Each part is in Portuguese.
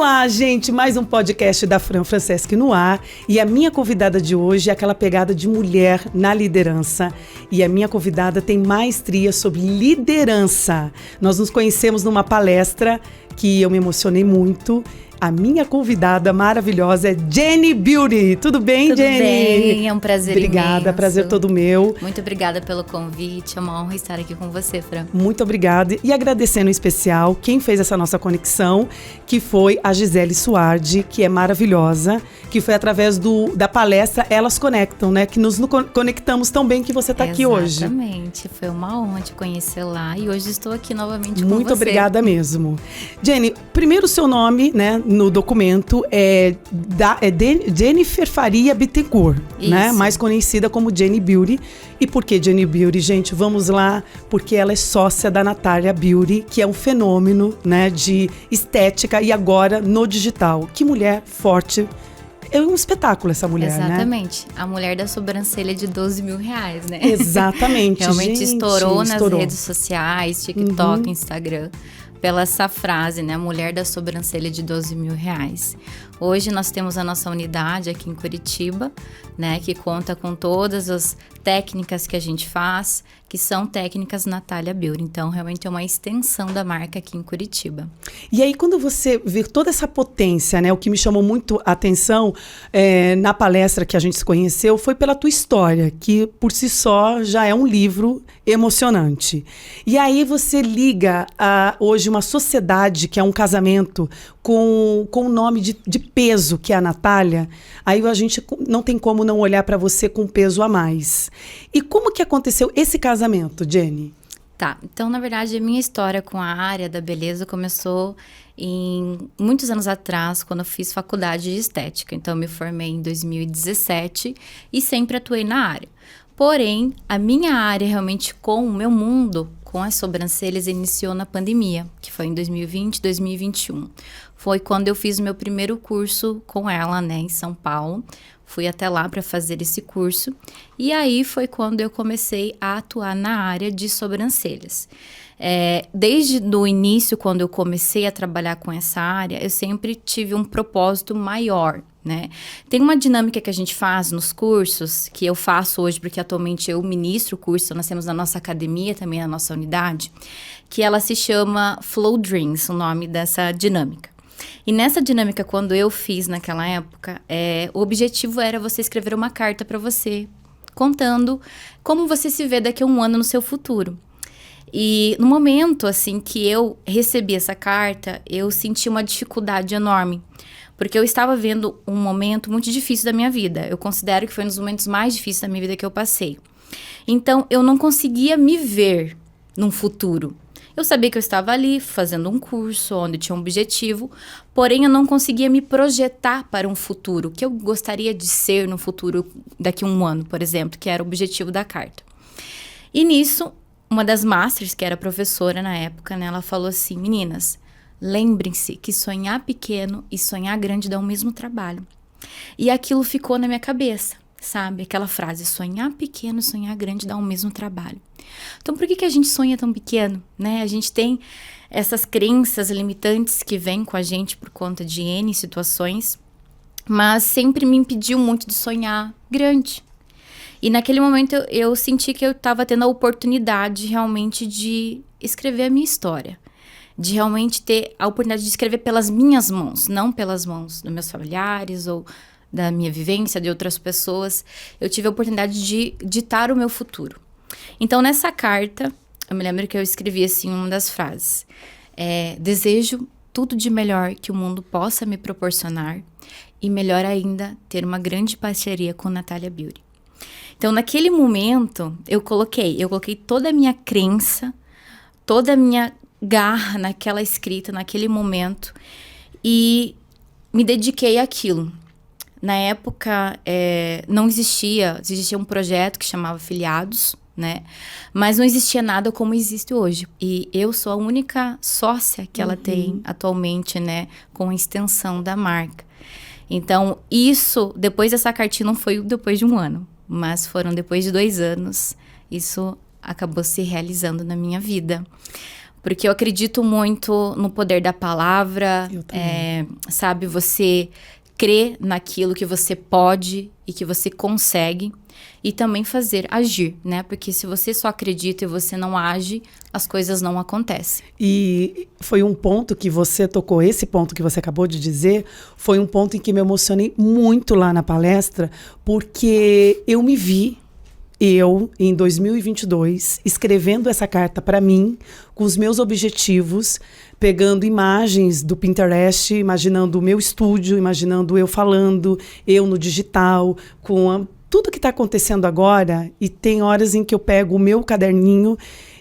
lá, gente, mais um podcast da Fran Franceschi no ar. E a minha convidada de hoje é aquela pegada de mulher na liderança. E a minha convidada tem maestria sobre liderança. Nós nos conhecemos numa palestra que eu me emocionei muito. A minha convidada maravilhosa é Jenny Beauty. Tudo bem, Tudo Jenny? Tudo bem, é um prazer Obrigada, imenso. Prazer todo meu. Muito obrigada pelo convite, é uma honra estar aqui com você, Fran. Muito obrigada. E agradecendo em especial quem fez essa nossa conexão, que foi a Gisele Suardi, que é maravilhosa, que foi através da palestra Elas Conectam, né? Que nos conectamos tão bem que você está aqui hoje. Exatamente, foi uma honra te conhecer lá e hoje estou aqui novamente com você. Muito obrigada mesmo. Jenny, primeiro o seu nome, né? No documento é Jennifer Faria Bittencourt, né? Mais conhecida como Jenny Beauty. E por que Jenny Beauty, gente? Vamos lá, porque ela é sócia da Natália Beauty, que é um fenômeno, né, de estética e agora no digital. Que mulher forte. É um espetáculo essa mulher, Exatamente. Né? A mulher da sobrancelha de R$12 mil, né? Exatamente, Realmente gente, estourou nas redes sociais, TikTok, Instagram. Pela essa frase, né? Mulher da sobrancelha de R$12 mil. Hoje nós temos a nossa unidade aqui em Curitiba, né? Que conta com todas as técnicas que a gente faz, que são técnicas Natália Beauty. Então, realmente é uma extensão da marca aqui em Curitiba. E aí, quando você vê toda essa potência, né? O que me chamou muito a atenção na palestra que a gente se conheceu foi pela tua história, que por si só já é um livro emocionante. E aí você liga hoje uma sociedade que é um casamento com o nome de peso, que é a Natália. Aí a gente não tem como não olhar para você com peso a mais. E como que aconteceu esse casamento, Jenny? Tá, então na verdade a minha história com a área da beleza começou muitos anos atrás, quando eu fiz faculdade de estética. Então eu me formei em 2017 e sempre atuei na área. Porém, a minha área realmente com o meu mundo, com as sobrancelhas, iniciou na pandemia, que foi em 2020, 2021. Foi quando eu fiz o meu primeiro curso com ela, né, em São Paulo. Fui até lá para fazer esse curso. E aí foi quando eu comecei a atuar na área de sobrancelhas. Desde o início, quando eu comecei a trabalhar com essa área, eu sempre tive um propósito maior, né? Tem uma dinâmica que a gente faz nos cursos, que eu faço hoje, porque atualmente eu ministro o curso, nós temos na nossa academia, também na nossa unidade, que ela se chama Flow Dreams, o nome dessa dinâmica. E nessa dinâmica, quando eu fiz naquela época, o objetivo era você escrever uma carta para você, contando como você se vê daqui a um ano no seu futuro. E no momento, assim, que eu recebi essa carta, eu senti uma dificuldade enorme. Porque eu estava vendo um momento muito difícil da minha vida. Eu considero que foi um dos momentos mais difíceis da minha vida que eu passei. Então, eu não conseguia me ver num futuro. Eu sabia que eu estava ali fazendo um curso onde tinha um objetivo, porém eu não conseguia me projetar para um futuro, que eu gostaria de ser no futuro daqui a um ano, por exemplo, que era o objetivo da carta. E nisso, uma das masters, que era professora na época, né, ela falou assim: meninas, lembrem-se que sonhar pequeno e sonhar grande dá o mesmo trabalho. E aquilo ficou na minha cabeça, sabe? Aquela frase, sonhar pequeno e sonhar grande dá o mesmo trabalho. Então, por que a gente sonha tão pequeno, né? A gente tem essas crenças limitantes que vêm com a gente por conta de N situações, mas sempre me impediu muito de sonhar grande. E naquele momento eu senti que eu estava tendo a oportunidade realmente de escrever a minha história. De realmente ter a oportunidade de escrever pelas minhas mãos, não pelas mãos dos meus familiares ou da minha vivência, de outras pessoas. Eu tive a oportunidade de ditar o meu futuro. Então, nessa carta, eu me lembro que eu escrevi assim uma das frases. Desejo tudo de melhor que o mundo possa me proporcionar e melhor ainda, ter uma grande parceria com Natália Beauty. Então, naquele momento, eu coloquei toda a minha crença, toda a minha garra naquela escrita, naquele momento, e me dediquei àquilo. Na época, não existia um projeto que chamava Afiliados, né? Mas não existia nada como existe hoje. E eu sou a única sócia que ela tem atualmente, né? Com a extensão da marca. Então, isso, depois dessa cartinha, não foi depois de um ano, mas foram depois de 2 anos. Isso acabou se realizando na minha vida. Porque eu acredito muito no poder da palavra, sabe? Você crer naquilo que você pode e que você consegue. E também agir, né? Porque se você só acredita e você não age, as coisas não acontecem. E foi um ponto que você tocou, esse ponto que você acabou de dizer, foi um ponto em que me emocionei muito lá na palestra, porque eu me vi, em 2022, escrevendo essa carta para mim, com os meus objetivos, pegando imagens do Pinterest, imaginando o meu estúdio, imaginando eu falando, eu no digital, com tudo que está acontecendo agora, e tem horas em que eu pego o meu caderninho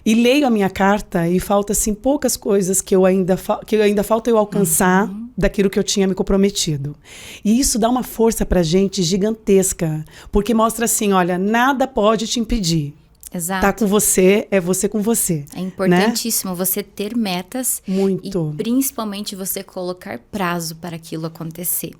e leio a minha carta e falta assim poucas coisas que ainda falta eu alcançar daquilo que eu tinha me comprometido. E isso dá uma força pra gente gigantesca, porque mostra assim, olha, nada pode te impedir. Exato. Tá com você, é você com você. É importantíssimo, né? Você ter metas. Muito. E principalmente você colocar prazo para aquilo acontecer.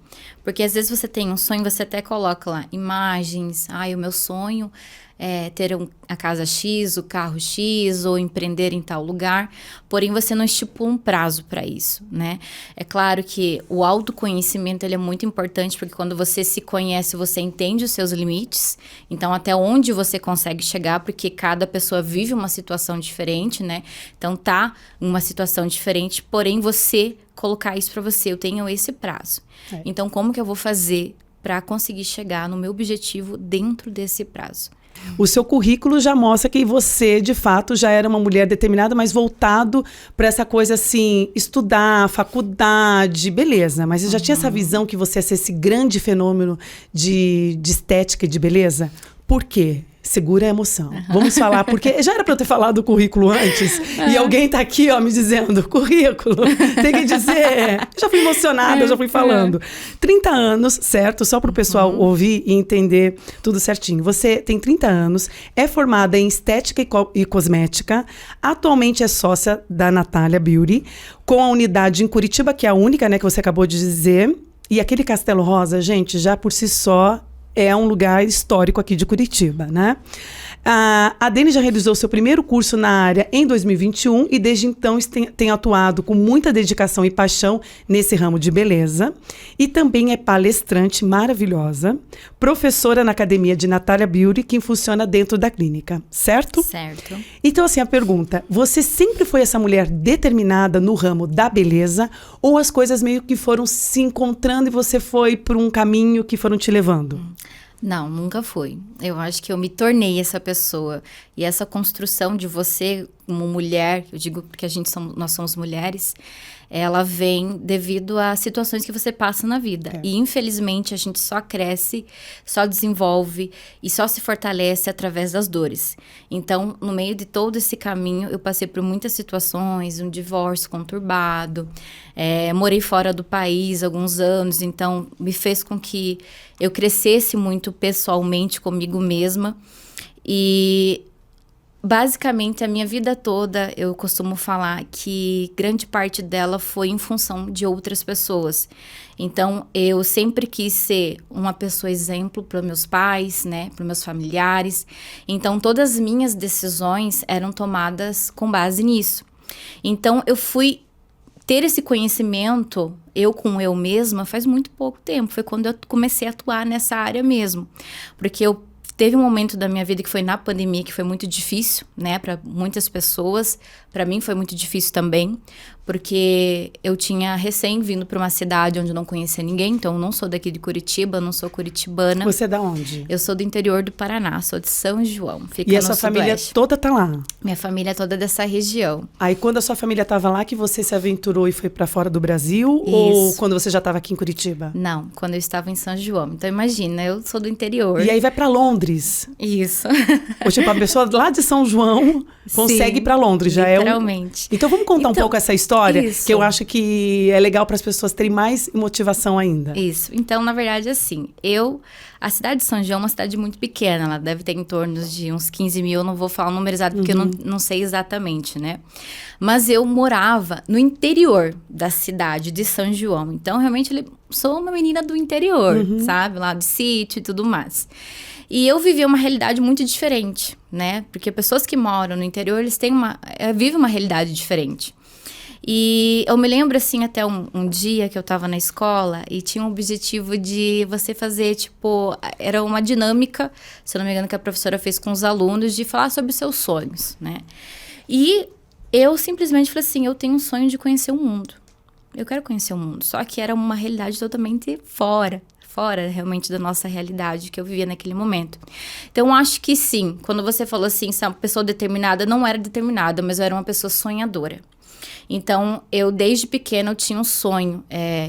Porque às vezes você tem um sonho, você até coloca lá imagens. O meu sonho é ter a casa X, o carro X, ou empreender em tal lugar. Porém, você não estipula um prazo para isso, né? É claro que o autoconhecimento ele é muito importante, porque quando você se conhece, você entende os seus limites. Então, até onde você consegue chegar, porque cada pessoa vive uma situação diferente, né? Então, tá uma situação diferente, porém, você colocar isso para você, eu tenho esse prazo. Então, como que eu vou fazer para conseguir chegar no meu objetivo dentro desse prazo? O seu currículo já mostra que você, de fato, já era uma mulher determinada, mas voltado para essa coisa assim, estudar, faculdade, beleza. Mas você já tinha essa visão que você ia ser esse grande fenômeno de estética e de beleza? Por quê? Segura a emoção. Vamos falar, porque já era para eu ter falado o currículo antes, e alguém tá aqui, ó, me dizendo, currículo, tem que dizer. Já fui emocionada, já fui falando. 30 anos, certo? Só para o pessoal ouvir e entender tudo certinho. Você tem 30 anos, é formada em estética e cosmética, atualmente é sócia da Natália Beauty, com a unidade em Curitiba, que é a única, né, que você acabou de dizer. E aquele Castelo Rosa, gente, já por si só é um lugar histórico aqui de Curitiba, né? A Dani já realizou seu primeiro curso na área em 2021 e desde então tem atuado com muita dedicação e paixão nesse ramo de beleza. E também é palestrante maravilhosa, professora na academia de Natália Beauty, que funciona dentro da clínica, certo? Certo. Então, assim, a pergunta, você sempre foi essa mulher determinada no ramo da beleza ou as coisas meio que foram se encontrando e você foi por um caminho que foram te levando? Não, nunca fui. Eu acho que eu me tornei essa pessoa. E essa construção de você como mulher, eu digo porque nós somos mulheres, ela vem devido a situações que você passa na vida. E, infelizmente, a gente só cresce, só desenvolve e só se fortalece através das dores. Então, no meio de todo esse caminho, eu passei por muitas situações, um divórcio conturbado, morei fora do país alguns anos, então me fez com que eu crescesse muito pessoalmente comigo mesma. E basicamente, a minha vida toda, eu costumo falar que grande parte dela foi em função de outras pessoas. Então, eu sempre quis ser uma pessoa exemplo para meus pais, né, para meus familiares. Então, todas as minhas decisões eram tomadas com base nisso. Então, eu fui ter esse conhecimento, eu com eu mesma, faz muito pouco tempo. Foi quando eu comecei a atuar nessa área mesmo. Porque teve um momento da minha vida que foi na pandemia, que foi muito difícil, né, para muitas pessoas. Para mim foi muito difícil também, porque eu tinha recém vindo para uma cidade onde eu não conhecia ninguém, então eu não sou daqui de Curitiba, não sou curitibana. Você é da onde? Eu sou do interior do Paraná, sou de São João, fica no E a sua família toda tá lá? Minha família toda dessa região. Aí quando a sua família tava lá, que você se aventurou e foi para fora do Brasil? Isso. Ou quando você já tava aqui em Curitiba? Não, quando eu estava em São João. Então imagina, eu sou do interior. E aí vai para Londres? Isso. Ou tipo, a pessoa lá de São João consegue ir para Londres, já literalmente. Então vamos contar um pouco essa história, isso. que eu acho que é legal para as pessoas terem mais motivação ainda. Isso. Então, na verdade, assim, a cidade de São João é uma cidade muito pequena, ela deve ter em torno de uns 15 mil, eu não vou falar o número exato, porque eu não sei exatamente, né? Mas eu morava no interior da cidade de São João, então realmente sou uma menina do interior, sabe? Lá de sítio e tudo mais. E eu vivia uma realidade muito diferente, né? Porque pessoas que moram no interior, eles têm vivem uma realidade diferente. E eu me lembro, assim, até um dia que eu tava na escola e tinha um objetivo de você fazer, tipo, era uma dinâmica, se eu não me engano, que a professora fez com os alunos, de falar sobre os seus sonhos, né? E eu simplesmente falei assim, eu tenho um sonho de conhecer o mundo. Eu quero conhecer o mundo. Só que era uma realidade totalmente fora realmente da nossa realidade que eu vivia naquele momento. Então, acho que sim, quando você falou assim, se uma pessoa determinada, não era determinada, mas eu era uma pessoa sonhadora. Então, eu desde pequena eu tinha um sonho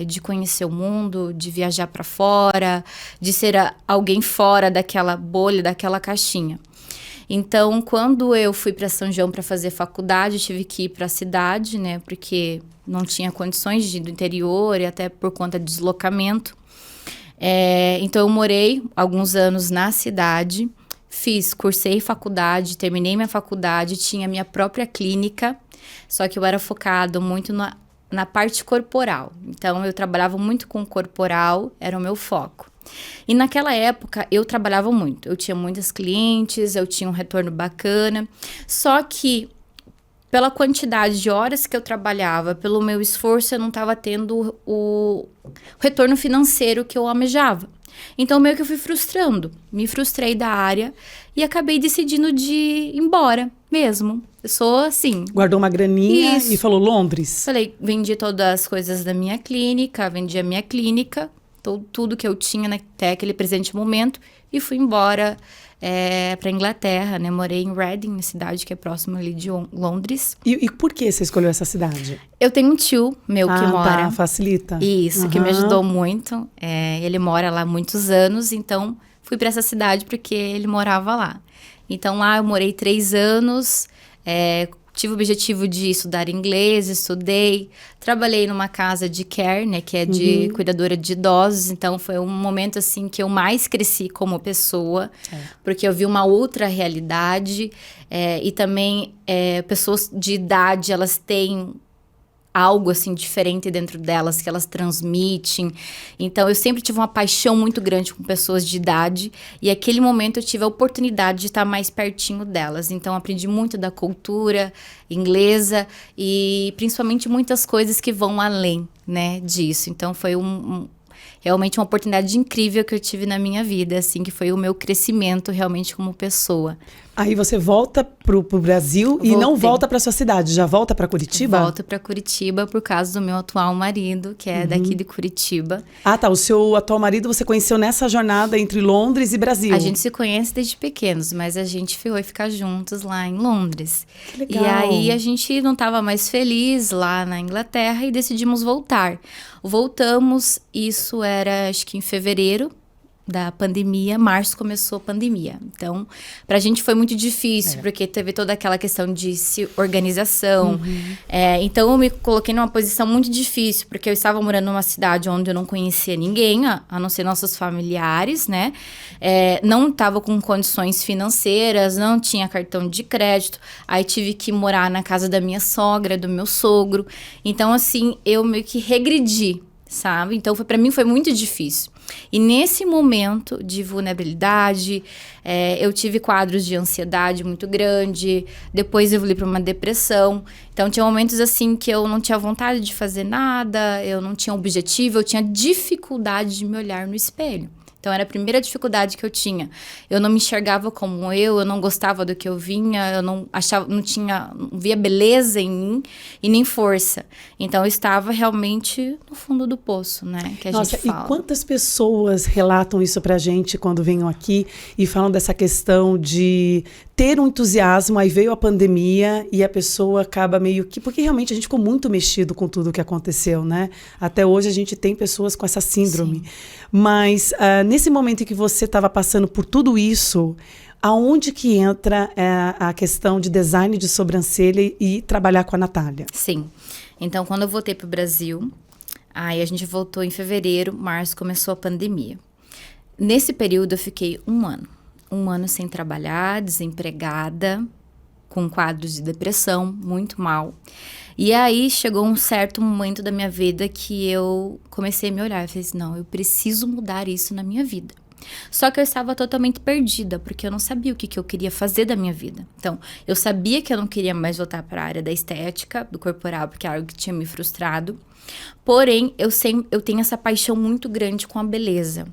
de conhecer o mundo, de viajar para fora, de ser alguém fora daquela bolha, daquela caixinha. Então, quando eu fui para São João para fazer faculdade, eu tive que ir para a cidade, né? Porque não tinha condições de ir do interior e até por conta de deslocamento. Então, eu morei alguns anos na cidade, cursei faculdade, terminei minha faculdade, tinha minha própria clínica, só que eu era focado muito na parte corporal. Então, eu trabalhava muito com o corporal, era o meu foco. E naquela época, eu trabalhava muito. Eu tinha muitas clientes, eu tinha um retorno bacana. Só que, pela quantidade de horas que eu trabalhava, pelo meu esforço, eu não estava tendo o retorno financeiro que eu almejava. Então, meio que eu fui frustrando. Me frustrei da área e acabei decidindo de ir embora mesmo. Eu sou assim. Guardou uma graninha e falou Londres? Falei, vendi todas as coisas da minha clínica, vendi a minha clínica, tudo que eu tinha até aquele presente momento e fui embora para Inglaterra, né? Morei em Reading, cidade que é próxima ali de Londres. E por que você escolheu essa cidade? Eu tenho um tio meu que mora... Tá, facilita. Isso, que me ajudou muito. Ele mora lá há muitos anos, então fui para essa cidade porque ele morava lá. Então lá eu morei 3 anos, tive o objetivo de estudar inglês, estudei, trabalhei numa casa de care, né, que é de cuidadora de idosos, então foi um momento, assim, que eu mais cresci como pessoa, porque eu vi uma outra realidade, e também pessoas de idade, elas têm algo, assim, diferente dentro delas, que elas transmitem. Então, eu sempre tive uma paixão muito grande com pessoas de idade. E naquele momento, eu tive a oportunidade de estar mais pertinho delas. Então, aprendi muito da cultura inglesa e, principalmente, muitas coisas que vão além, né, disso. Então, foi realmente uma oportunidade incrível que eu tive na minha vida, assim, que foi o meu crescimento realmente como pessoa. Aí você volta pro Brasil e não volta para sua cidade, já volta para Curitiba? Volto para Curitiba por causa do meu atual marido, que é daqui de Curitiba. Ah, tá. O seu atual marido você conheceu nessa jornada entre Londres e Brasil? A gente se conhece desde pequenos, mas a gente foi ficar juntos lá em Londres. Que legal. E aí a gente não estava mais feliz lá na Inglaterra e decidimos voltar. Voltamos, isso era acho que em fevereiro da pandemia, março começou a pandemia. Então, pra gente foi muito difícil, porque teve toda aquela questão de organização. Então, eu me coloquei numa posição muito difícil, porque eu estava morando numa cidade onde eu não conhecia ninguém, a não ser nossos familiares, né? Não estava com condições financeiras, não tinha cartão de crédito. Aí, tive que morar na casa da minha sogra, do meu sogro. Então, assim, eu meio que regredi, sabe? Então, pra mim foi muito difícil. E nesse momento de vulnerabilidade, eu tive quadros de ansiedade muito grande, depois eu evolui para uma depressão. Então, tinha momentos assim que eu não tinha vontade de fazer nada, eu não tinha objetivo, eu tinha dificuldade de me olhar no espelho. Então, era a primeira dificuldade que eu tinha. Eu não me enxergava como eu não gostava do que eu vinha, eu não via beleza em mim e nem força. Então, eu estava realmente no fundo do poço, né? Que a gente fala. E quantas pessoas relatam isso pra gente quando vêm aqui e falam dessa questão de ter um entusiasmo, aí veio a pandemia e a pessoa acaba meio que... Porque realmente a gente ficou muito mexido com tudo o que aconteceu, né? Até hoje a gente tem pessoas com essa síndrome. Sim. Mas nesse momento em que você estava passando por tudo isso, aonde que entra a questão de design de sobrancelha e trabalhar com a Natália? Sim. Então, quando eu voltei para o Brasil, aí a gente voltou em fevereiro, março começou a pandemia. Nesse período eu fiquei 1 ano. 1 ano sem trabalhar, desempregada, com quadros de depressão, muito mal. E aí chegou um certo momento da minha vida que eu comecei a me olhar. Eu falei assim, não, eu preciso mudar isso na minha vida. Só que eu estava totalmente perdida, porque eu não sabia o que eu queria fazer da minha vida. Então, eu sabia que eu não queria mais voltar para a área da estética, do corporal, porque é algo que tinha me frustrado. Porém, eu tenho essa paixão muito grande com a beleza.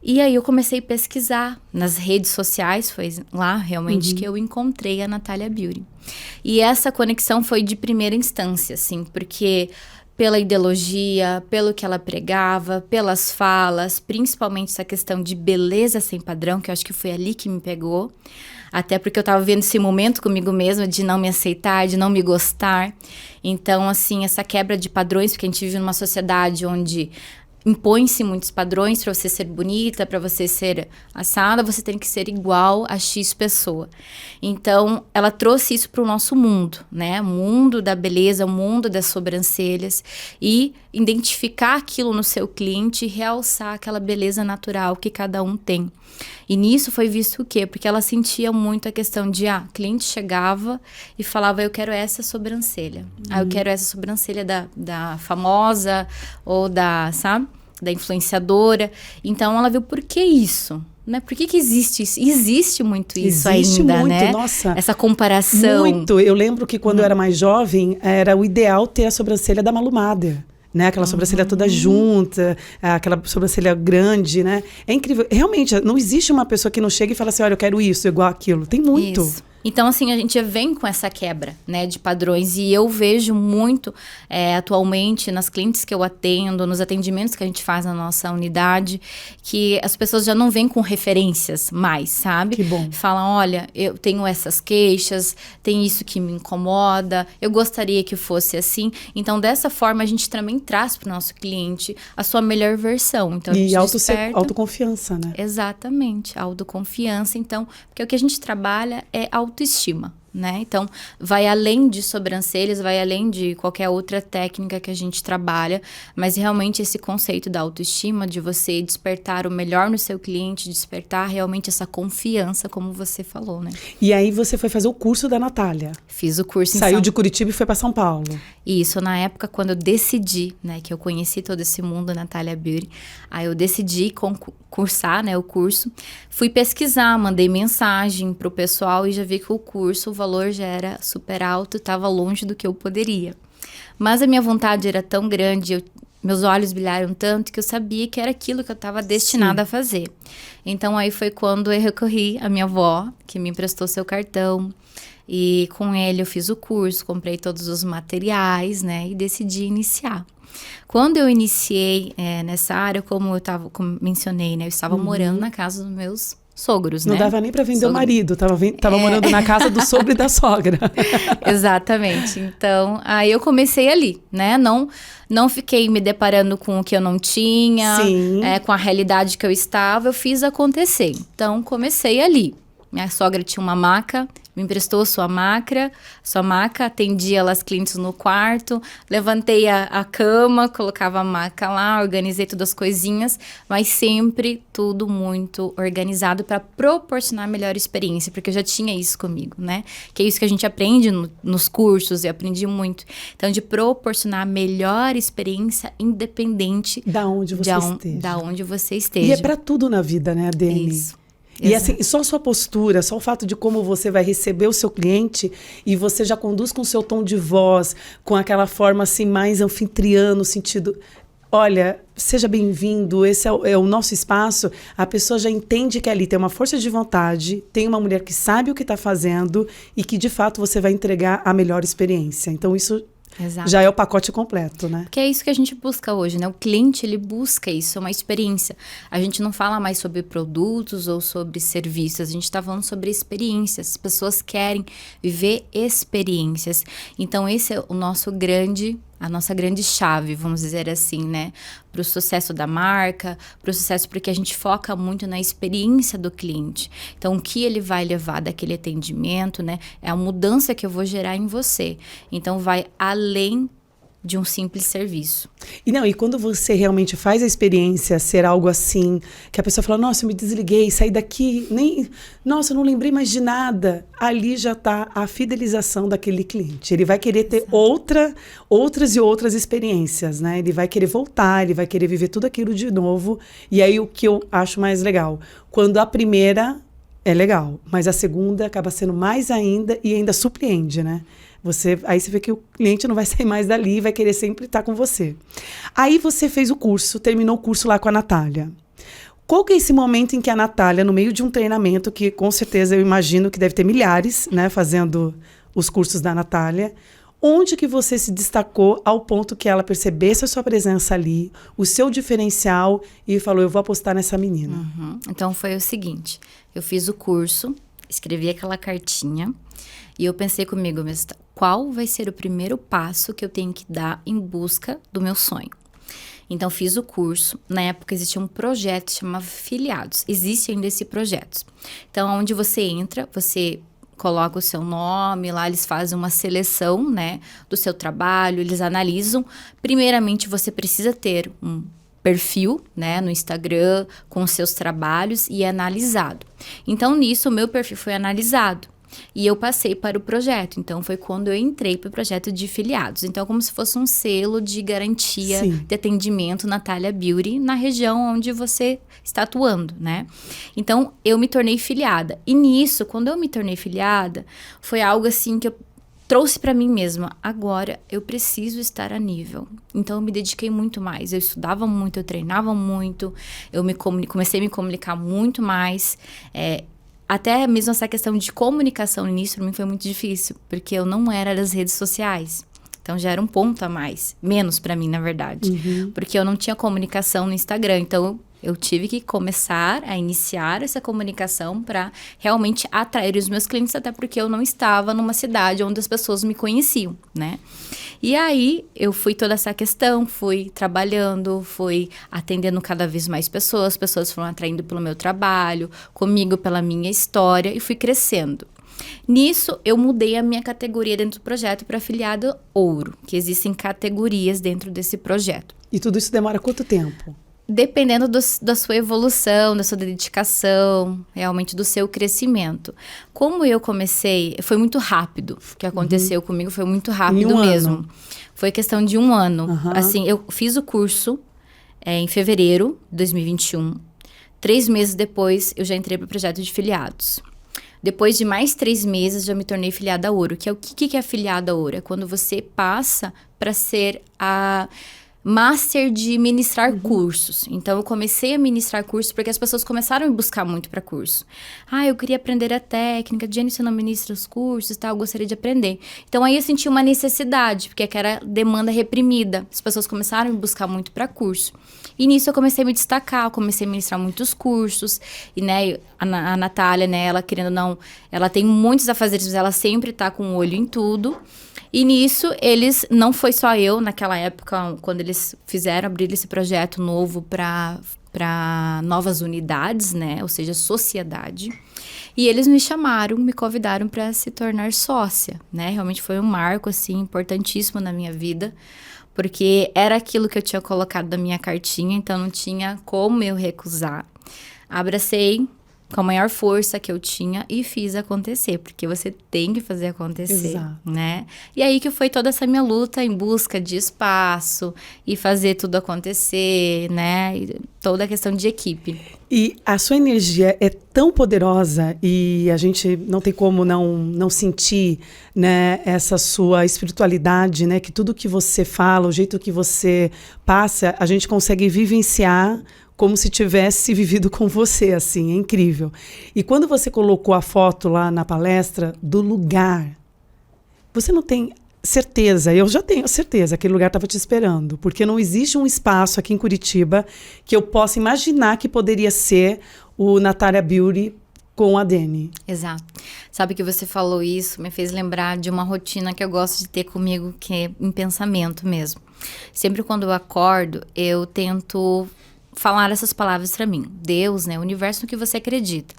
E aí eu comecei a pesquisar nas redes sociais, foi lá realmente que eu encontrei a Natalia Beauty. E essa conexão foi de primeira instância, assim, porque pela ideologia, pelo que ela pregava, pelas falas, principalmente essa questão de beleza sem padrão, que eu acho que foi ali que me pegou. Até porque eu estava vivendo esse momento comigo mesma de não me aceitar, de não me gostar. Então, assim, essa quebra de padrões, porque a gente vive numa sociedade onde impõe-se muitos padrões para você ser bonita, para você ser assada, você tem que ser igual a X pessoa. Então, ela trouxe isso para o nosso mundo, né? O mundo da beleza, o mundo das sobrancelhas, e identificar aquilo no seu cliente e realçar aquela beleza natural que cada um tem. E nisso foi visto o quê? Porque ela sentia muito a questão de, cliente chegava e falava, eu quero essa sobrancelha. Eu quero essa sobrancelha da famosa ou da, sabe? Da influenciadora. Então, ela viu, por que isso? Né? Por que existe isso? Existe muito isso existe ainda, muito, né? Nossa. Essa comparação. Muito. Eu lembro que quando eu era mais jovem, era o ideal ter a sobrancelha da Malu Mader. Né? Aquela sobrancelha toda junta, aquela sobrancelha grande, né? É incrível. Realmente, não existe uma pessoa que não chega e fala assim, olha, eu quero isso, igual aquilo. Tem muito. Isso. Então, assim, a gente vem com essa quebra, né, de padrões. E eu vejo muito, atualmente, nas clientes que eu atendo, nos atendimentos que a gente faz na nossa unidade, que as pessoas já não vêm com referências mais, sabe? Que bom. Falam, olha, eu tenho essas queixas, tem isso que me incomoda, eu gostaria que fosse assim. Então, dessa forma, a gente também traz para o nosso cliente a sua melhor versão. Então, e autoconfiança, né? Exatamente, autoconfiança. Então, porque o que a gente trabalha é autoestima, né? Então, vai além de sobrancelhas, vai além de qualquer outra técnica que a gente trabalha, mas realmente esse conceito da autoestima, de você despertar o melhor no seu cliente, despertar realmente essa confiança, como você falou, né? E aí você foi fazer o curso da Natália. Fiz o curso Saiu de Curitiba e foi para São Paulo. Isso, na época, quando eu decidi, né, que eu conheci todo esse mundo, Natalia Beauty, aí eu decidi cursar, né, o curso, fui pesquisar, mandei mensagem pro pessoal e já vi que o curso, o valor já era super alto, estava longe do que eu poderia. Mas a minha vontade era tão grande, meus olhos brilharam tanto que eu sabia que era aquilo que eu estava destinada a fazer. Então, aí foi quando eu recorri à minha avó, que me emprestou seu cartão. E com ele eu fiz o curso, comprei todos os materiais, né? E decidi iniciar. Quando eu iniciei nessa área, como mencionei, né? Eu estava morando na casa dos meus sogros, Não né? dava nem para vender o marido, tava morando na casa do sogro e da sogra. Exatamente. Então, aí eu comecei ali, né? Não fiquei me deparando com o que eu não tinha, com a realidade que eu estava, eu fiz acontecer. Então, comecei ali. Minha sogra tinha uma maca, me emprestou sua maca, atendia as clientes no quarto, levantei a cama, colocava a maca lá, organizei todas as coisinhas, mas sempre tudo muito organizado para proporcionar a melhor experiência, porque eu já tinha isso comigo, né? Que é isso que a gente aprende nos cursos, e aprendi muito. Então, de proporcionar a melhor experiência independente da onde você esteja. E é para tudo na vida, né, Adene? Isso. E assim, só a sua postura, só o fato de como você vai receber o seu cliente e você já conduz com o seu tom de voz, com aquela forma assim mais anfitriã, no sentido, olha, seja bem-vindo, esse é o nosso espaço, a pessoa já entende que ali tem uma força de vontade, tem uma mulher que sabe o que está fazendo e que de fato você vai entregar a melhor experiência. Então isso... Exato. Já é o pacote completo, né? Porque é isso que a gente busca hoje, né? O cliente, ele busca isso, uma experiência. A gente não fala mais sobre produtos ou sobre serviços, a gente está falando sobre experiências. As pessoas querem viver experiências. Então, esse é a nossa grande chave, vamos dizer assim, né? Para o sucesso da marca, para o sucesso, porque a gente foca muito na experiência do cliente. Então, o que ele vai levar daquele atendimento, né? É a mudança que eu vou gerar em você. Então, vai além de um simples serviço. E quando você realmente faz a experiência ser algo assim, que a pessoa fala, nossa, eu me desliguei, saí daqui, nossa, eu não lembrei mais de nada. Ali já está a fidelização daquele cliente. Ele vai querer ter outras e outras experiências, né? Ele vai querer voltar, ele vai querer viver tudo aquilo de novo. E aí o que eu acho mais legal, quando a primeira é legal, mas a segunda acaba sendo mais ainda e ainda surpreende, né? Aí você vê que o cliente não vai sair mais dali, vai querer sempre estar com você. Aí você fez o curso, terminou o curso lá com a Natália. Qual que é esse momento em que a Natália, no meio de um treinamento, que com certeza eu imagino que deve ter milhares, né, fazendo os cursos da Natália, onde que você se destacou ao ponto que ela percebesse a sua presença ali, o seu diferencial e falou, eu vou apostar nessa menina? Uhum. Então foi o seguinte, eu fiz o curso, escrevi aquela cartinha, e eu pensei comigo mesmo, qual vai ser o primeiro passo que eu tenho que dar em busca do meu sonho? Então, fiz o curso. Na época, existia um projeto que chamava Filiados. Existe ainda esse projeto. Então, onde você entra, você coloca o seu nome, lá eles fazem uma seleção, né, do seu trabalho, eles analisam. Primeiramente, você precisa ter um perfil, né, no Instagram, com os seus trabalhos e é analisado. Então, nisso, o meu perfil foi analisado. E eu passei para o projeto. Então, foi quando eu entrei para o projeto de filiados. Então, como se fosse um selo de garantia de atendimento Natália Beauty na região onde você está atuando, né? Então, eu me tornei filiada. E nisso, quando eu me tornei filiada, foi algo assim que eu trouxe para mim mesma. Agora, eu preciso estar a nível. Então, eu me dediquei muito mais. Eu estudava muito, eu treinava muito. Eu comecei a me comunicar muito mais. Até mesmo essa questão de comunicação no início, para mim foi muito difícil, porque eu não era das redes sociais. Então, já era um ponto a mais. Menos para mim, na verdade. Uhum. Porque eu não tinha comunicação no Instagram. Então, eu tive que começar a iniciar essa comunicação para realmente atrair os meus clientes, até porque eu não estava numa cidade onde as pessoas me conheciam, né? E aí, eu fui toda essa questão, fui trabalhando, fui atendendo cada vez mais pessoas foram atraindo pelo meu trabalho, comigo pela minha história e fui crescendo. Nisso, eu mudei a minha categoria dentro do projeto para afiliada ouro, que existem categorias dentro desse projeto. E tudo isso demora quanto tempo? Dependendo da sua evolução, da sua dedicação, realmente do seu crescimento. Como eu comecei, foi muito rápido. O que aconteceu comigo foi muito rápido mesmo. Foi questão de 1 ano. Assim, eu fiz o curso em fevereiro de 2021. 3 meses depois, eu já entrei para o projeto de filiados. Depois de mais 3 meses, já me tornei filiada ouro. Que é o que é filiada ouro? É quando você passa para ser a master de ministrar cursos. Então, eu comecei a ministrar cursos porque as pessoas começaram a me buscar muito para curso. Eu queria aprender a técnica. Jenny, você não ministra os cursos, tá? Eu gostaria de aprender. Então, aí eu senti uma necessidade, porque era demanda reprimida. As pessoas começaram a me buscar muito para curso. E nisso eu comecei a me destacar, eu comecei a ministrar muitos cursos. E, né, a Natália, né, ela querendo ou não, ela tem muitos afazeres, mas ela sempre tá com o olho em tudo. E nisso, não foi só eu, naquela época, quando eles abrir esse projeto novo para novas unidades, né? Ou seja, sociedade. E eles me chamaram, me convidaram para se tornar sócia, né? Realmente foi um marco, assim, importantíssimo na minha vida, porque era aquilo que eu tinha colocado na minha cartinha, então não tinha como eu recusar. Abracei com a maior força que eu tinha e fiz acontecer, porque você tem que fazer acontecer, né? E aí que foi toda essa minha luta em busca de espaço e fazer tudo acontecer, né? E toda a questão de equipe. E a sua energia é tão poderosa e a gente não tem como não sentir, né, essa sua espiritualidade, né? Que tudo que você fala, o jeito que você passa, a gente consegue vivenciar como se tivesse vivido com você, assim, é incrível. E quando você colocou a foto lá na palestra do lugar, você não tem certeza, eu já tenho certeza, aquele lugar estava te esperando, porque não existe um espaço aqui em Curitiba que eu possa imaginar que poderia ser o Natália Beauty com a Dani. Exato. Sabe que você falou isso, me fez lembrar de uma rotina que eu gosto de ter comigo, que é em pensamento mesmo. Sempre quando eu acordo, eu tento falar essas palavras para mim. Deus, né, o universo no que você acredita,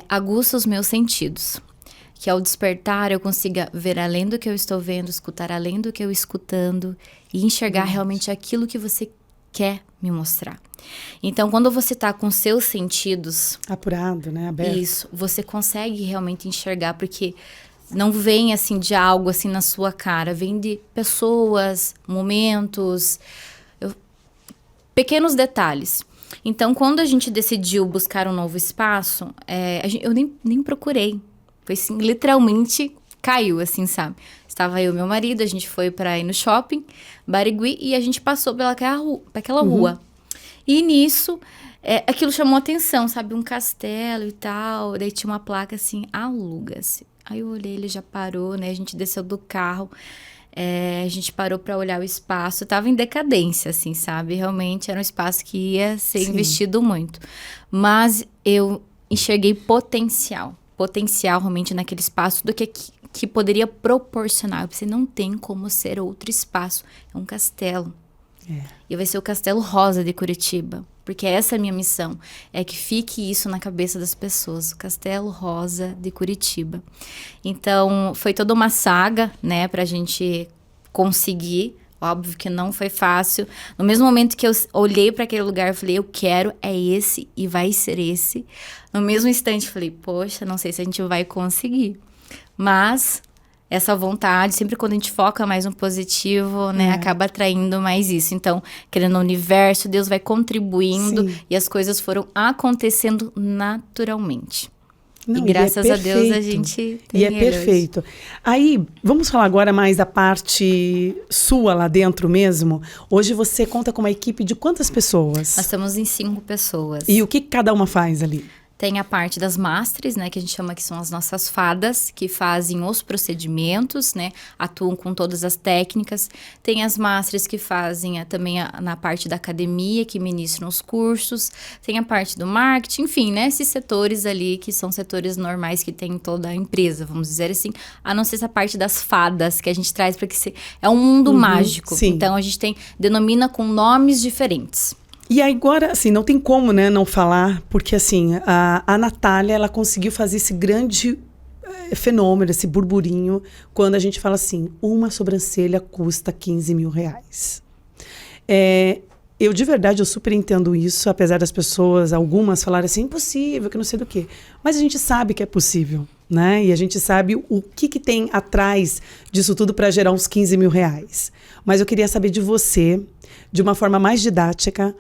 aguça os meus sentidos. que ao despertar eu consiga ver além do que eu estou vendo, escutar além do que eu escutando e enxergar realmente aquilo que você quer me mostrar. Então, quando você tá com seus sentidos... Apurado, né? Aberto. Isso, você consegue realmente enxergar, porque não vem, assim, de algo, assim, na sua cara. Vem de pessoas, momentos, pequenos detalhes. Então, quando a gente decidiu buscar um novo espaço, eu nem procurei. Foi assim, literalmente caiu, assim, sabe? Estava eu e meu marido, a gente foi para ir no shopping, Barigui, e a gente passou pelaquela rua. E nisso, aquilo chamou atenção, sabe? Um castelo e tal. Daí tinha uma placa assim, aluga-se. Aí eu olhei, ele já parou, né? A gente desceu do carro. A gente parou para olhar o espaço. Tava em decadência, assim, sabe? Realmente era um espaço que ia ser investido muito. Mas eu enxerguei potencial realmente naquele espaço do que poderia proporcionar. Eu pensei, não tem como ser outro espaço. É um castelo. E vai ser o Castelo Rosa de Curitiba. Porque essa é a minha missão. É que fique isso na cabeça das pessoas. O Castelo Rosa de Curitiba. Então, foi toda uma saga, né? Pra gente conseguir. Óbvio que não foi fácil. No mesmo momento que eu olhei para aquele lugar, eu falei, eu quero, é esse e vai ser esse. No mesmo instante, eu falei, poxa, não sei se a gente vai conseguir. Mas essa vontade, sempre quando a gente foca mais no positivo, né, acaba atraindo mais isso. Então, querendo o universo, Deus vai contribuindo e as coisas foram acontecendo naturalmente. Não, e graças a Deus a gente tem ele perfeito. Hoje. Aí, vamos falar agora mais da parte sua lá dentro mesmo. Hoje você conta com uma equipe de quantas pessoas? Nós estamos em 5 pessoas. E o que cada uma faz ali? Tem a parte das mastres, né, que a gente chama que são as nossas fadas, que fazem os procedimentos, né, atuam com todas as técnicas. Tem as mastres que fazem também na parte da academia, que ministram os cursos. Tem a parte do marketing, enfim, né, esses setores ali, que são setores normais que tem em toda a empresa, vamos dizer assim. A não ser essa parte das fadas, que a gente traz para que é um mundo mágico. Sim. Então, a gente denomina com nomes diferentes. E agora, assim, não tem como, né, não falar, porque, assim, a Natália, ela conseguiu fazer esse grande fenômeno, esse burburinho, quando a gente fala assim, uma sobrancelha custa 15 mil reais. Eu, de verdade, eu super entendo isso, apesar das pessoas, algumas falarem assim, impossível, que não sei do quê. Mas a gente sabe que é possível, né? E a gente sabe o que tem atrás disso tudo para gerar uns 15 mil reais. Mas eu queria saber de você, de uma forma mais didática,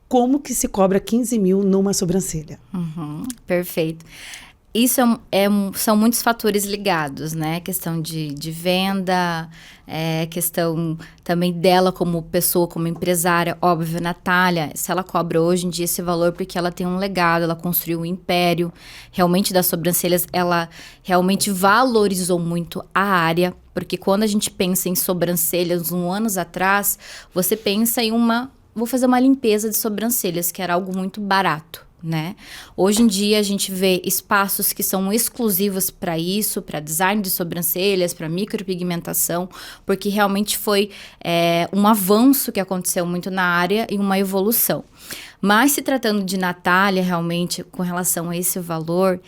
como que se cobra 15 mil numa sobrancelha? Perfeito. Isso são muitos fatores ligados, né? Questão de venda, questão também dela como pessoa, como empresária. Óbvio, Natália, se ela cobra hoje em dia esse valor porque ela tem um legado, ela construiu um império. Realmente, das sobrancelhas, ela realmente valorizou muito a área. Porque quando a gente pensa em sobrancelhas, anos atrás, você pensa em vou fazer uma limpeza de sobrancelhas, que era algo muito barato, né? Hoje em dia a gente vê espaços que são exclusivos para isso, para design de sobrancelhas, para micropigmentação, porque realmente foi um avanço que aconteceu muito na área e uma evolução. Mas se tratando de Natália, realmente, com relação a esse valor,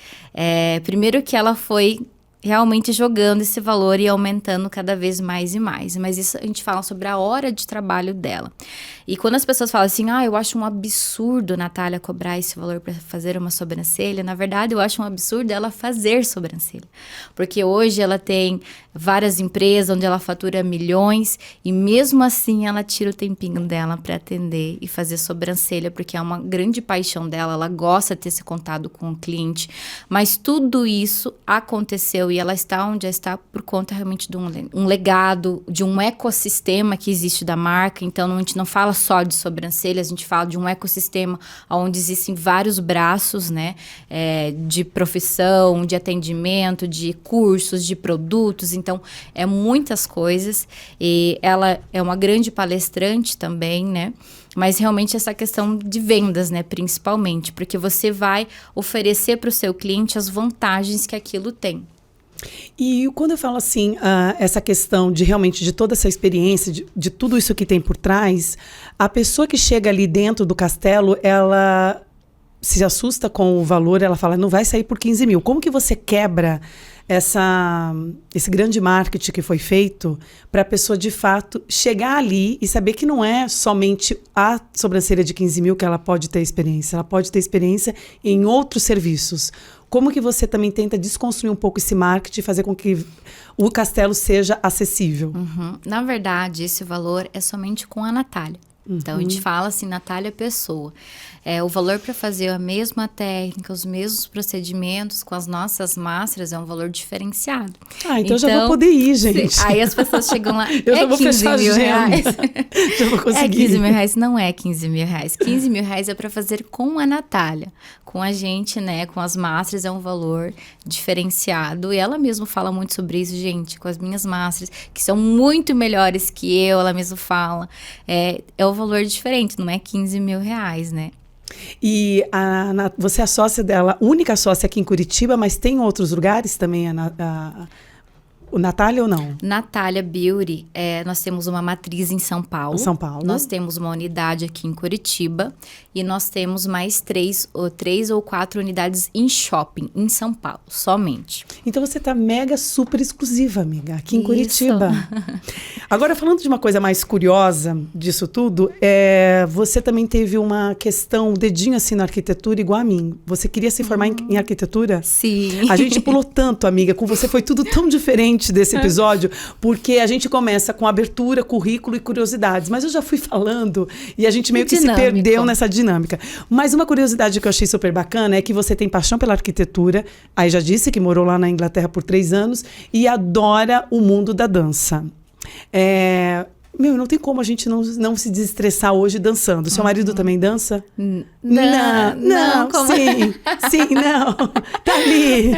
primeiro que ela foi realmente jogando esse valor e aumentando cada vez mais e mais. Mas isso a gente fala sobre a hora de trabalho dela. E quando as pessoas falam assim, eu acho um absurdo, Natália, cobrar esse valor para fazer uma sobrancelha, na verdade, eu acho um absurdo ela fazer sobrancelha. Porque hoje ela tem várias empresas onde ela fatura milhões e mesmo assim ela tira o tempinho dela para atender e fazer sobrancelha, porque é uma grande paixão dela, ela gosta de ter esse contato com o cliente. Mas tudo isso aconteceu e ela está onde está por conta realmente de um legado, de um ecossistema que existe da marca. Então, a gente não fala só de sobrancelhas, a gente fala de um ecossistema onde existem vários braços, né? De profissão, de atendimento, de cursos, de produtos. Então, é muitas coisas. E ela é uma grande palestrante também, né? Mas realmente essa questão de vendas, né, principalmente, porque você vai oferecer para o seu cliente as vantagens que aquilo tem. E quando eu falo assim, essa questão de realmente de toda essa experiência, de tudo isso que tem por trás, a pessoa que chega ali dentro do castelo, ela se assusta com o valor, ela fala, não vai sair por 15 mil. Como que você quebra esse grande marketing que foi feito para a pessoa, de fato, chegar ali e saber que não é somente a sobrancelha de 15 mil que ela pode ter experiência. Ela pode ter experiência em outros serviços. Como que você também tenta desconstruir um pouco esse marketing e fazer com que o Castelo seja acessível? Na verdade, esse valor é somente com a Natália. Então, a gente fala assim, Natália Pessoa. O valor para fazer a mesma técnica, os mesmos procedimentos com as nossas máscaras é um valor diferenciado. Então já vou poder ir, gente. Aí as pessoas chegam lá, eu já vou fechar mil reais. Já vou conseguir. 15 mil reais, não é 15 mil reais. 15 mil reais é para fazer com a Natália. Com a gente, né, com as máscaras, é um valor diferenciado. E ela mesma fala muito sobre isso, gente, com as minhas máscaras, que são muito melhores que eu, ela mesma fala. É o valor diferente, não é 15 mil reais, né? E você é a sócia dela, única sócia aqui em Curitiba, mas tem outros lugares também, o Natália ou não? Natália Beauty, nós temos uma matriz em São Paulo. São Paulo. Nós temos uma unidade aqui em Curitiba. E nós temos mais três ou quatro unidades em shopping, em São Paulo, somente. Então você tá mega super exclusiva, amiga, aqui em Curitiba. Agora, falando de uma coisa mais curiosa disso tudo, você também teve uma questão, um dedinho assim na arquitetura, igual a mim. Você queria se formar em arquitetura? Sim. A gente pulou tanto, amiga, com você foi tudo tão diferente desse episódio, porque a gente começa com abertura, currículo e curiosidades. Mas eu já fui falando e a gente meio que se perdeu nessa dinâmica. Mas uma curiosidade que eu achei super bacana é que você tem paixão pela arquitetura, aí já disse que morou lá na Inglaterra por 3 anos e adora o mundo da dança. Não tem como a gente não se desestressar hoje dançando. Seu marido também dança? Não, como... Sim, não. Tá ali.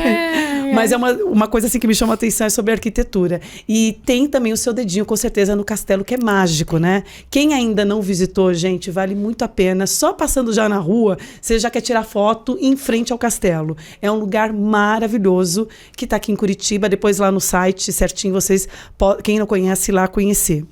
Mas é uma coisa assim que me chama a atenção, é sobre arquitetura. E tem também o seu dedinho, com certeza, no castelo, que é mágico, né? Quem ainda não visitou, gente, vale muito a pena. Só passando já na rua, você já quer tirar foto em frente ao castelo. É um lugar maravilhoso que tá aqui em Curitiba. Depois lá no site, certinho, vocês, quem não conhece, lá conhecer.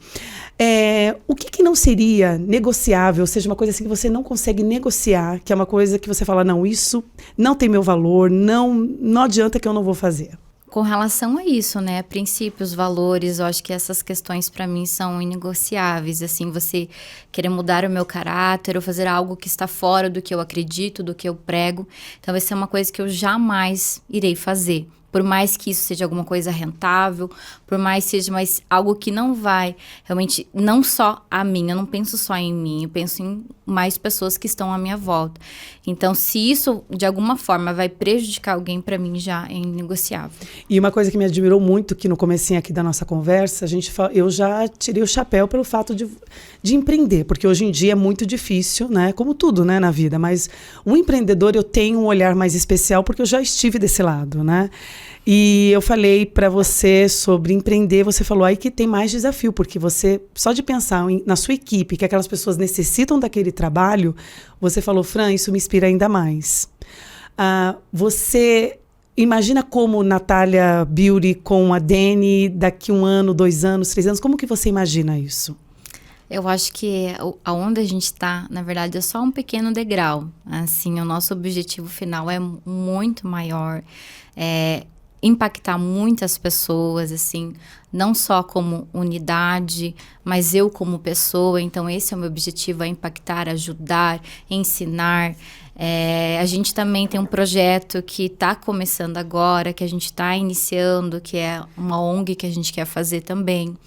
O que não seria negociável, ou seja, uma coisa assim que você não consegue negociar, que é uma coisa que você fala, não, isso não tem meu valor, não adianta que eu não vou fazer. Com relação a isso, né, princípios, valores, eu acho que essas questões para mim são inegociáveis, assim, você querer mudar o meu caráter ou fazer algo que está fora do que eu acredito, do que eu prego, então vai ser uma coisa que eu jamais irei fazer. Por mais que isso seja alguma coisa rentável, por mais que seja algo que não vai realmente, não só a mim, eu não penso só em mim, eu penso em mais pessoas que estão à minha volta. Então, se isso de alguma forma vai prejudicar alguém, para mim já é inegociável. E uma coisa que me admirou muito, que no comecinho aqui da nossa conversa, eu já tirei o chapéu pelo fato de empreender, porque hoje em dia é muito difícil, né? Como tudo, né, na vida, mas um empreendedor, eu tenho um olhar mais especial porque eu já estive desse lado, né? E eu falei para você sobre empreender, você falou aí que tem mais desafio, porque você, só de pensar na sua equipe, que aquelas pessoas necessitam daquele trabalho, você falou, Fran, isso me inspira ainda mais. Você imagina como Natália Beauty com a Dani daqui 1 ano, 2 anos, 3 anos, como que você imagina isso? Eu acho que aonde a gente está, na verdade, é só um pequeno degrau. Assim, o nosso objetivo final é muito maior, impactar muitas pessoas, assim, não só como unidade, mas eu como pessoa. Então, esse é o meu objetivo, é impactar, ajudar, ensinar. A gente também tem um projeto que está começando agora, que a gente está iniciando, que é uma ONG que a gente quer fazer também.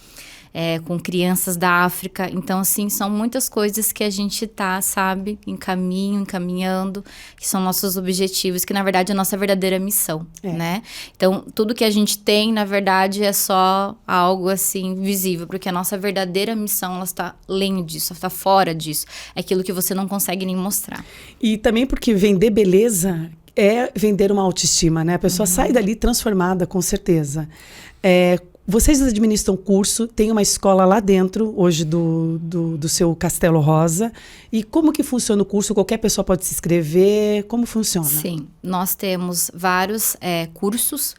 Com crianças da África. Então, assim, são muitas coisas que a gente tá, sabe, encaminhando, que são nossos objetivos, que, na verdade, é a nossa verdadeira missão, né? Então, tudo que a gente tem, na verdade, é só algo, assim, visível, porque a nossa verdadeira missão, ela está além disso, ela está fora disso. É aquilo que você não consegue nem mostrar. E também porque vender beleza é vender uma autoestima, né? A pessoa sai dali transformada, com certeza. Vocês administram curso, tem uma escola lá dentro, hoje, do seu Castelo Rosa. E como que funciona o curso? Qualquer pessoa pode se inscrever? Como funciona? Sim, nós temos vários cursos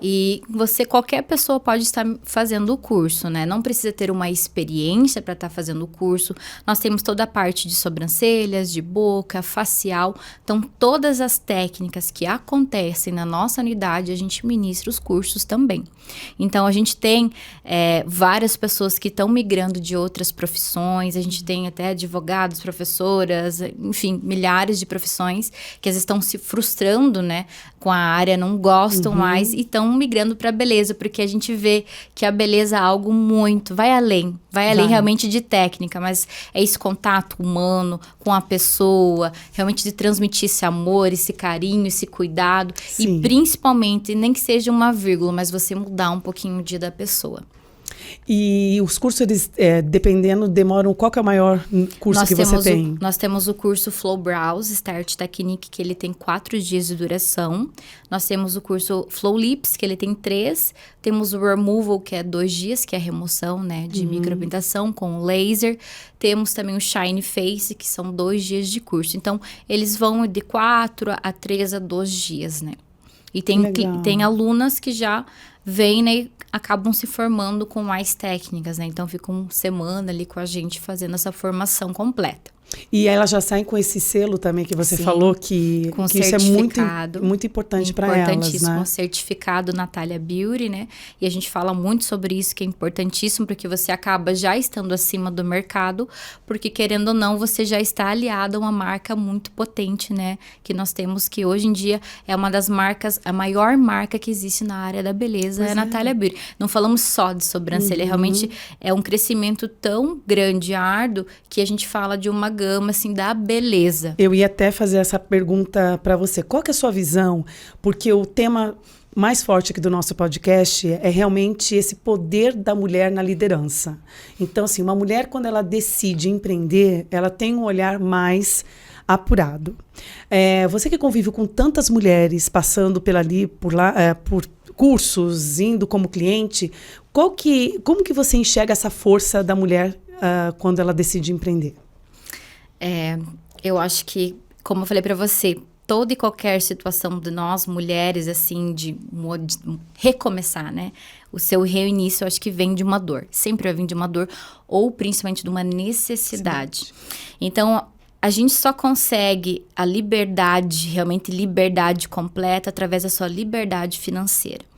e qualquer pessoa pode estar fazendo o curso, né? Não precisa ter uma experiência para estar fazendo o curso. Nós temos toda a parte de sobrancelhas, de boca, facial. Então, todas as técnicas que acontecem na nossa unidade, a gente ministra os cursos também. Então, a gente tem várias pessoas que estão migrando de outras profissões. A gente tem até advogados, professoras, enfim, milhares de profissões que às vezes estão se frustrando, né, com a área, não gostam mais e estão migrando para a beleza, porque a gente vê que a beleza é algo muito, vai além realmente de técnica, mas é esse contato humano com a pessoa, realmente de transmitir esse amor, esse carinho, esse cuidado. Sim. E principalmente, nem que seja uma vírgula, mas você mudar um pouquinho o dia da pessoa. E os cursos, eles, dependendo, demoram... Qual que é o maior curso que você tem? Nós temos o curso Flow Brows Start Technique, que ele tem 4 dias de duração. Nós temos o curso Flow Lips, que ele tem 3. Temos o Removal, que é 2 dias, que é a remoção, né, de micropigmentação com laser. Temos também o Shine Face, que são 2 dias de curso. Então, eles vão de 4 a 3 a 12 dias, né? E tem alunas que já vêm, né, e acabam se formando com mais técnicas, né? Então, ficam uma semana ali com a gente fazendo essa formação completa. E elas já saem com esse selo também que você falou que isso é muito importante para elas, né? Importantíssimo, certificado Natália Beauty, né? E a gente fala muito sobre isso, que é importantíssimo, porque você acaba já estando acima do mercado, porque querendo ou não, você já está aliado a uma marca muito potente, né? Que nós temos, que hoje em dia é uma das marcas, a maior marca que existe na área da beleza é a Natália Beauty. Não falamos só de sobrancelha, realmente é um crescimento tão grande, árduo, que a gente fala de uma gama, assim, da beleza. Eu ia até fazer essa pergunta para você. Qual que é a sua visão? Porque o tema mais forte aqui do nosso podcast é realmente esse poder da mulher na liderança. Então, assim, uma mulher, quando ela decide empreender, ela tem um olhar mais apurado. Você que convive com tantas mulheres passando por cursos, indo como cliente, como que você enxerga essa força da mulher quando ela decide empreender? Eu acho que, como eu falei para você, toda e qualquer situação de nós, mulheres, assim, de recomeçar, né? O seu reinício, eu acho que vem de uma dor. Sempre vai vir de uma dor, ou principalmente de uma necessidade. Sim. Então, a gente só consegue a liberdade, realmente liberdade completa, através da sua liberdade financeira.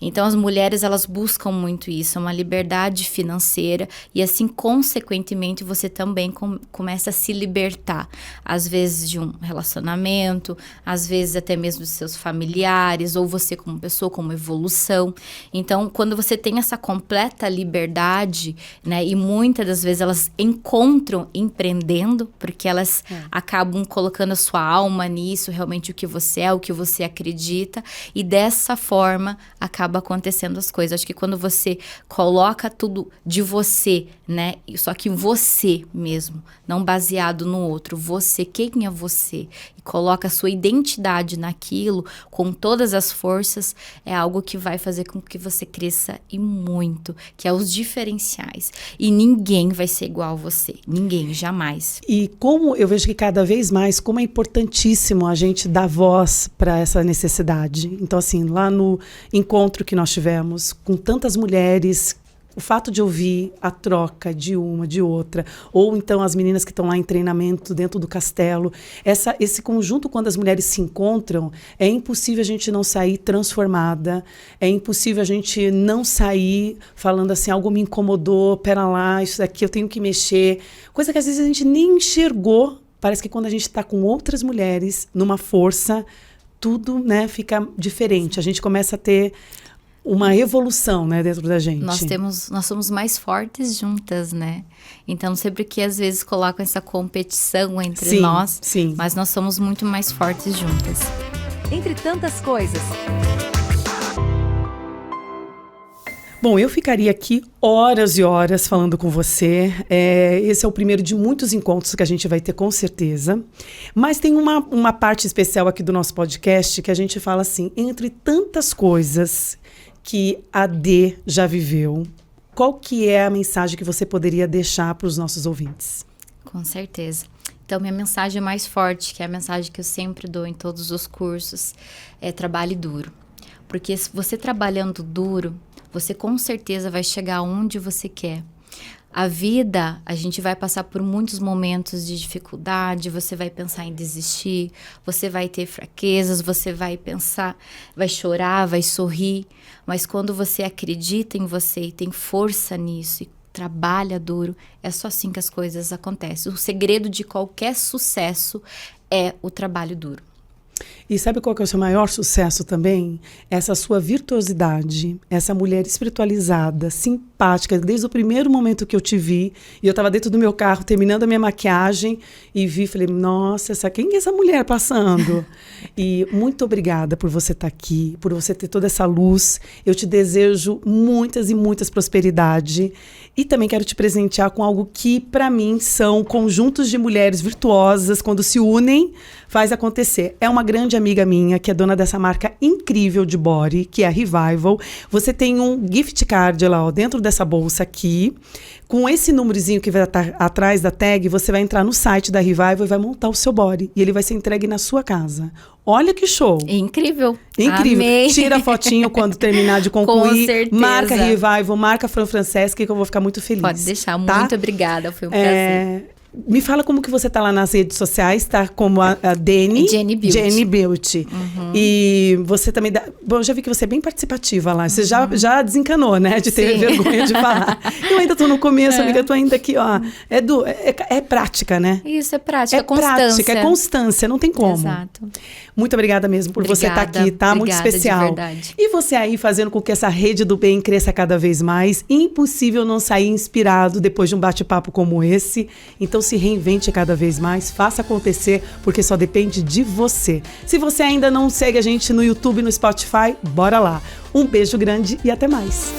Então, as mulheres, elas buscam muito isso, uma liberdade financeira e, assim, consequentemente, você também começa a se libertar. Às vezes de um relacionamento, às vezes até mesmo dos seus familiares, ou você como pessoa, como evolução. Então, quando você tem essa completa liberdade, né, e muitas das vezes elas encontram empreendendo, porque elas acabam colocando a sua alma nisso, realmente o que você é, o que você acredita, e dessa forma acaba acontecendo as coisas. Acho que quando você coloca tudo de você, né? Só que você mesmo, não baseado no outro. Você, quem é você? E coloca a sua identidade naquilo, com todas as forças, é algo que vai fazer com que você cresça e muito, que é os diferenciais. E ninguém vai ser igual a você. Ninguém, jamais. E como eu vejo que cada vez mais, como é importantíssimo a gente dar voz para essa necessidade. Então, assim, lá no encontro que nós tivemos com tantas mulheres, o fato de ouvir a troca de uma, de outra, ou então as meninas que estão lá em treinamento dentro do castelo, esse conjunto, quando as mulheres se encontram, é impossível a gente não sair transformada, é impossível a gente não sair falando assim, algo me incomodou, pera lá, isso daqui eu tenho que mexer, coisa que às vezes a gente nem enxergou. Parece que quando a gente está com outras mulheres, numa força, tudo, né, fica diferente. A gente começa a ter uma evolução, né, dentro da gente. Nós somos mais fortes juntas, né? Então, sempre que às vezes colocam essa competição entre nós, mas nós somos muito mais fortes juntas. Entre tantas coisas. Bom, eu ficaria aqui horas e horas falando com você. Esse é o primeiro de muitos encontros que a gente vai ter, com certeza. Mas tem uma parte especial aqui do nosso podcast que a gente fala assim, entre tantas coisas que a Dê já viveu, qual que é a mensagem que você poderia deixar para os nossos ouvintes? Com certeza. Então, minha mensagem mais forte, que é a mensagem que eu sempre dou em todos os cursos, é trabalhe duro. Porque se você trabalhando duro, você com certeza vai chegar onde você quer. A vida, a gente vai passar por muitos momentos de dificuldade, você vai pensar em desistir, você vai ter fraquezas, você vai pensar, vai chorar, vai sorrir. Mas quando você acredita em você e tem força nisso e trabalha duro, é só assim que as coisas acontecem. O segredo de qualquer sucesso é o trabalho duro. E sabe qual que é o seu maior sucesso também? Essa sua virtuosidade, essa mulher espiritualizada, simpática, desde o primeiro momento que eu te vi, e eu estava dentro do meu carro terminando a minha maquiagem e vi, falei, nossa, quem é essa mulher passando? E muito obrigada por você estar aqui, por você ter toda essa luz. Eu te desejo muitas e muitas prosperidade e também quero te presentear com algo que, para mim, são conjuntos de mulheres virtuosas, quando se unem, faz acontecer. É uma grande amiga minha, que é dona dessa marca incrível de body, que é a Revival. Você tem um gift card lá, ó, dentro dessa bolsa aqui. Com esse númerozinho que vai estar atrás da tag, você vai entrar no site da Revival e vai montar o seu body. E ele vai ser entregue na sua casa. Olha que show! Incrível! Incrível! Amei. Tira a fotinho quando terminar de concluir. Com certeza. Marca Revival, marca Fran Franceschi, que eu vou ficar muito feliz. Pode deixar. Tá? Muito obrigada, foi um prazer. Me fala como que você tá lá nas redes sociais, tá? Como a Dani. Jenny Beauty. Jenny Beauty. Uhum. E você também dá... Bom, eu já vi que você é bem participativa lá. Você já desencanou, né? De ter vergonha de falar. Eu ainda tô no começo, amiga. Eu tô ainda aqui, ó. É prática, né? Isso, é prática. É constância. Prática, é constância. Não tem como. Exato. Muito obrigada mesmo por você estar aqui, tá? Muito especial. De verdade. E você aí fazendo com que essa rede do bem cresça cada vez mais. Impossível não sair inspirado depois de um bate-papo como esse. Então se reinvente cada vez mais, faça acontecer, porque só depende de você. Se você ainda não segue a gente no YouTube e no Spotify, bora lá. Um beijo grande e até mais.